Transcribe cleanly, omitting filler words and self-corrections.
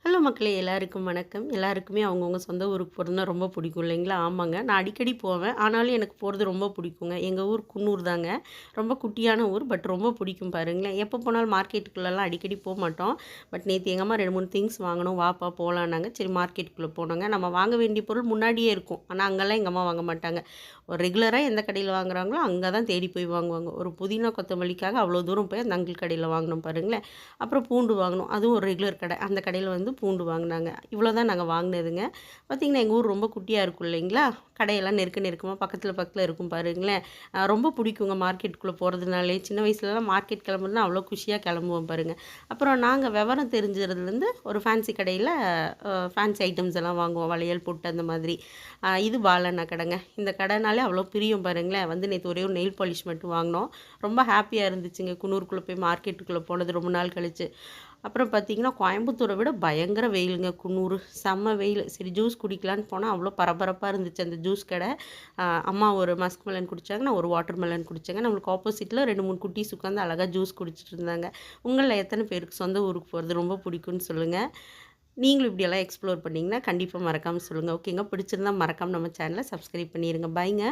Hello மக்களே! எல்லாருக்கும் வணக்கம். எல்லாருக்குமே அவங்கவங்க சொந்த ஊருக்கு போறதுனா ரொம்ப பிடிக்கும் இல்லைங்களா? ஆமாங்க. நான் அடிக்கடி போவேன். ஆனாலும் எனக்கு போறது ரொம்ப பிடிக்குங்க. எங்க ஊர் குன்னூர் தாங்க. ரொம்ப குட்டியான ஊர். பட் ரொம்ப பிடிக்கும் பாருங்களேன். எப்போ போனாலும் மார்க்கெட்டுக்குள்ளலாம் அடிக்கடி போமாட்டோம். பட் நேத்து எங்க அம்மா 2, 3 திங்ஸ் வாங்கணும். வாப்பா போலான்னாங்க. சரி மார்க்கெட்டுக்குள்ள போனோங்க. நம்ம வாங்க வேண்டிய பொருள் முன்னாடியே இருக்கும். ஆனா அங்கலாம் எங்க அம்மா வாங்க மாட்டாங்க. ஒரு ரெகுலரா எந்த கடையில வாங்குறாங்களோ, அங்க தான் தேடி போய் வாங்குவாங்க. ஒரு புதினா, கொத்தமல்லிக்காக அவ்வளோ தூரம் போய் அந்த அங்கிள் கடையில வாங்குனோம் பாருங்களேன். அப்புறம் பூண்டு வாங்குனோம். அதுவும் ஒரு ரெகுலர் கடை. அந்த கடையில வந்து பூண்டு வாங்குனாங்க. இவ்வளோ தான் நாங்க வாங்குனதுங்க. பார்த்தீங்கன்னா, எங்க ஊர் ரொம்ப குட்டியா இருக்கும் இல்லைங்களா? கடையெல்லாம் நெருக்க நெருக்கமா பக்கத்துல பக்கத்துல இருக்கும் பாருங்களேன். ரொம்ப பிடிக்குங்க மார்க்கெட்டுக்குள்ள போறதுனாலே. சின்ன வயசுலலாம் மார்க்கெட் கிளம்புறதுனா அவ்வளோ குஷியா கிளம்புவோம் பாருங்க. அப்புறம் நாங்க விவரம் தெரிஞ்சதுலேருந்து ஒரு ஃபேன்சி கடையில ஃபேன்சி ஐட்டம்ஸ் எல்லாம் வாங்குவோம். வளையல், பொட்டு அந்த மாதிரி. இது பாலண்ணா கடைங்க. இந்த கடைனாலே அவ்வளோ பிரியம் பாருங்களேன். வந்து நேத்து ஒரே ஒரு நெயில் பாலிஷ் மட்டும் வாங்குனோம். ரொம்ப ஹேப்பியா இருந்துச்சுங்க. குன்னூருக்குள்ள போய் மார்க்கெட்டுக்குள்ள போனது ரொம்ப நாள் கழிச்சு. அப்புறம் பார்த்தீங்கன்னா, கோயம்புத்தூர விட பயங்கர வெயிலுங்க குன்னூரு. செம்ம வெயிலு. சரி ஜூஸ் குடிக்கலான்னு போனா, அவ்வளோ பரபரப்பா இருந்துச்சு அந்த ஜூஸ் கடை. அம்மா ஒரு மஸ்க் மெலன் குடிச்சாங்க. நான் ஒரு வாட்டர் மெலன் குடிச்சேங்க. நம்மளுக்கு ஆப்போசிட்ல 2, 3 குட்டீஸ் உட்காந்து அழகா ஜூஸ் குடிச்சிட்டு இருந்தாங்க. உங்கள்ல எத்தன பேருக்கு சொந்த ஊருக்கு போறது ரொம்ப பிடிக்கும்னு சொல்லுங்க. நீங்களும் இப்படியெல்லாம் எக்ஸ்ப்ளோர் பண்ணீங்கன்னா, கண்டிப்பா மறக்காம சொல்லுங்க. ஓகேங்க. பிடிச்சிருந்தா மறக்காம நம்ம சேனல சப்ஸ்கிரைப் பண்ணிருங்க. பாய்ங்க.